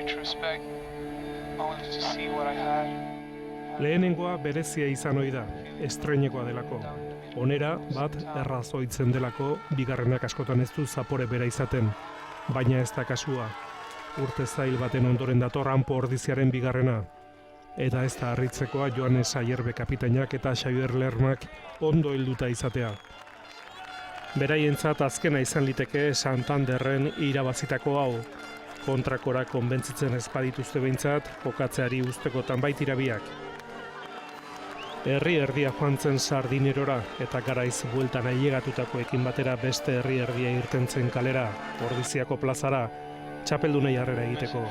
retrospect, only to see what I had. Lehenengoa berezia izan ohi da, estreinekoa delako. Onera bat errazoitzen delako, bigarrenak askotan ez du zapore bera izaten, baina ez da kasua. Urte zail baten ondoren dator Hanpo Ordiziaren bigarrena. Eta ez da harritzekoa Joanes Ayerbe kapitainak eta Xabier Lermak ondo helduta izatea. Beraientzat azkena izan liteke Santanderren irabazitako hau. Kontrakora konbentzitzen ez badituzte behintzat, jokatzeari ustekotan baitira biak. Herri erdia joan zen Sardinerora eta garaiz bueltan ailegatutakoekin batera beste herri erdia irtentzen kalera, Ordiziako plazara, txapeldunei harrera egiteko.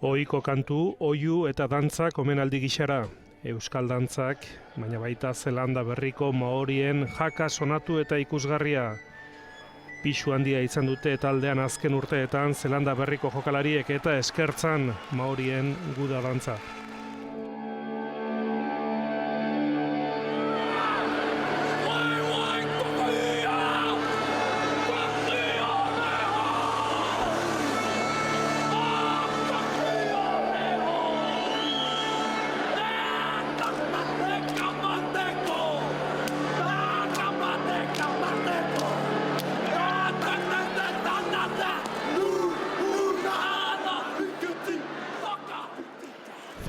Ohiko kantu, oihu eta dantzak omenaldi gixara. Euskal dantzak, baina baita Zelanda berriko Maorien jaka sonatu eta ikusgarria. Pisu handia izan dute taldean azken urteetan Zelanda berriko jokalariek eta eskertzan Maorien guda dantza.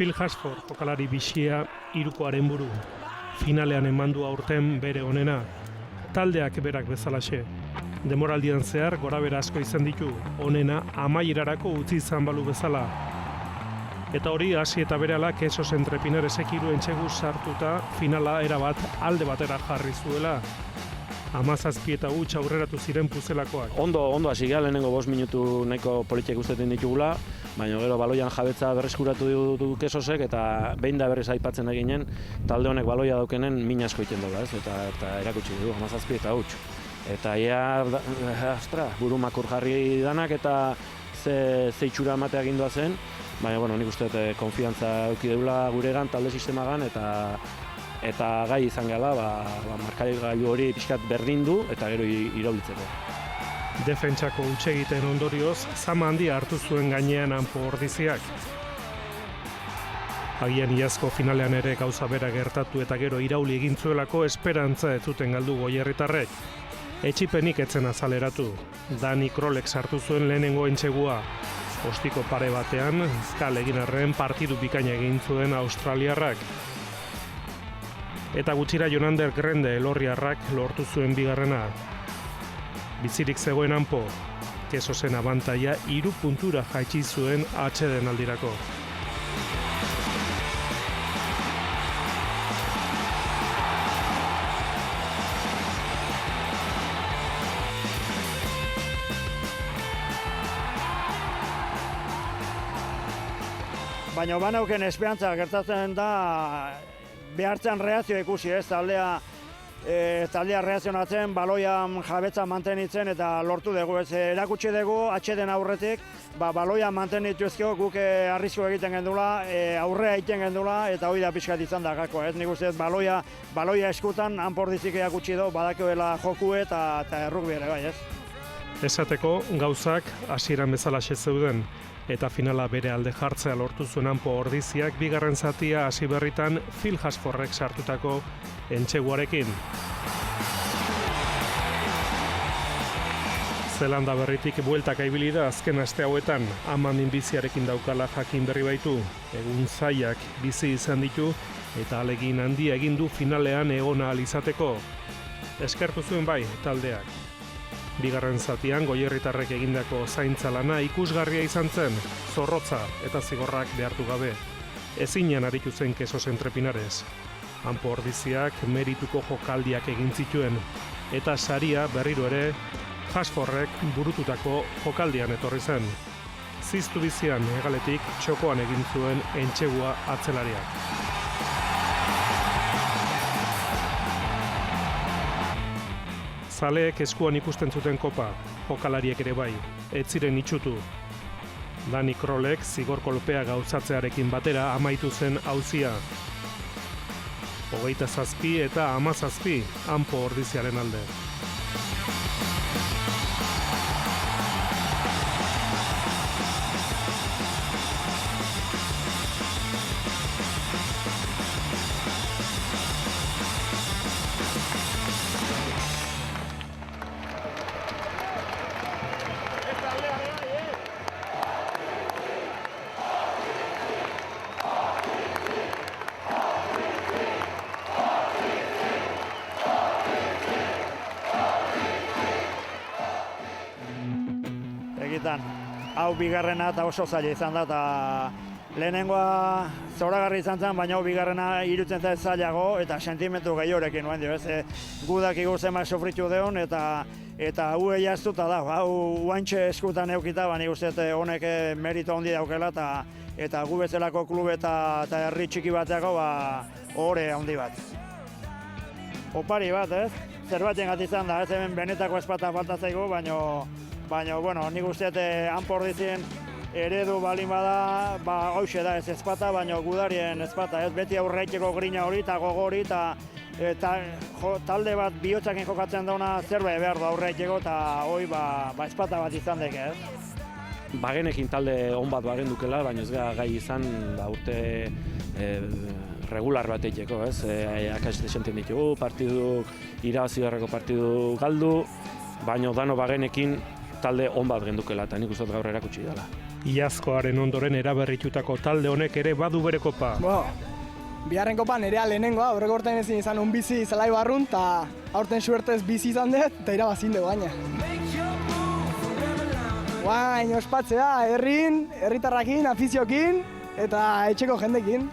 Phil Hasford, jokalari bixia, hirukoaren buru. Finalean emandu aurten bere onena. Taldeak berak bezalaxe. Demoraldian zehar gorabehera asko izan ditu, onena amaierarako utzi izan balu bezala. Eta hori hasi eta berehala Kesos Entrepinaresek hiru entsegu sartuta finala erabat alde batera jarri zuela. 17 eta huts aurreratu ziren Puzelakoak. Ondo hasi gara, lehenengo 5 minutu nahiko politiek ustetan ditugula, baina gero baloian jabetza berreskuratu du Kesosek eta behin da berriz aipatzen eginen, talde honek baloia daukenen min asko egiten dola, ez? Eta erakutsi du, 17 eta huts. Eta buru makur jarri danak eta ze itxura ematea gindua zen, baina nik uste dut konfiantza eduki deula guregan, talde sistemagan, eta gai izan gala, markagailu hori pixkat berdindu eta gero iraultzeko. Defentsako hutsegiten ondorioz, zama handia hartu zuen gainean Hanpo Ordiziak. Agian iazko finalean ere gauza bera gertatu eta gero irauli egin zuelako esperantza ez zuten galdu goierritarrek. Etxipenik etzen azaleratu. Dani Krolek sartu zuen lehenengo entsegua. Ostiko pare batean, kale egin arren partidu bikaina egin zuen australiarrak. Eta gutxira Jonander Grende elorriarrak lortu zuen bigarrena. Bizirik zegoen Hanpo, Kesosen abantaia 3 puntura jaitsi zuen atseden aldirako. Baina banauken esperantza gertatzen da behartzen reakzio ikusi, ez, taldea reakzionatzen, baloian jabetza mantenitzen eta lortu dugu, ez, erakutsi dugu, atxeden aurretik, baloian mantenituzko guk arrisko egiten gendula, aurrea egiten gendula, eta hori da pixkat izan da gako, ez, nik uste baloia eskutan, Hanpo Ordizik erakutsi du, badakoela joku eta errukbi ere bai, ez. Esateko, gauzak hasieran bezalaxe zeuden, eta finala bere alde jartzea lortu zuen Hanpo Ordiziak bigarren zatia hasi berritan Phil Hasfordek sartutako entseguarekin. Zelanda berritik bueltaka ibili da azken aste hauetan, ama minbiziarekin daukala jakin berri baitu. Egun zailak bizi izan ditu eta ahalegin handia egin du finalean egon ahal izateko. Eskertu zuen bai taldeak. Bigarren zatian goierritarrek egindako zaintza lana ikusgarria izan zen, zorrotza eta zigorrak behartu gabe. Ezinean aritu zen Kesos Entrepinares. Hanpo Ordiziak merituko jokaldiak egin zituen, eta saria berriro ere Hasfordek burututako jokaldian etorri zen. Ziztu bizian hegaletik txokoan egin zuen entsegua atzelariak. Zaleek eskuan ikusten zuten kopa, jokalariek ere bai, ez ziren itxutu. Dani Krolek zigor kolpea gauzatzearekin batera amaitu zen auzia. 27 eta 17 Anpo Ordiziaren alde. Egitan, hau bigarrena eta oso zaila izan da, eta lehenengoa zoragarri izan zen, baina hau bigarrena irutzen zait zailago, eta sentimentu gehiorekin nuen dio, gudak iguzen sofritu deon, eta hau jaztuta da, hau guantxe eskutan eukita, baina ikusten honek merito handi daukela, eta gu bezalako klub eta herri txiki bateako ohore handi bat. Opari bat, zerbaiten gati izan da, hemen benetako espata falta zaigu, baina, bueno, nik usteet Anpo Ordizien eredu balin bada, hauxe da ez espata, baina gudarien espata, beti aurreiteko grina hori eta gogo hori, eta talde bat bihotzakin jokatzen dauna zerbait behar da aurreiteko, eta hoi espata bat izan deke, Bagenekin talde on bat bagen dukela, baina ez gara gai izan urte regular bat eiteko, akaste senten ditugu, partidu irabazi beharreko partidu galdu, baina dano bagenekin talde on bat gendukela, eta nik uste gaur erakutsi dela. Iazkoaren ondoren eraberritutako talde honek ere badu bere kopa. Biharren kopa nerea lehenengoa, aurreko urtean ezin izan un bizi zelai barrun, eta aurten suertez bizi izan dut, eta irabazin dugu baina. Baina ospatzea, herritarrakin, afiziokin, eta etxeko jendekin.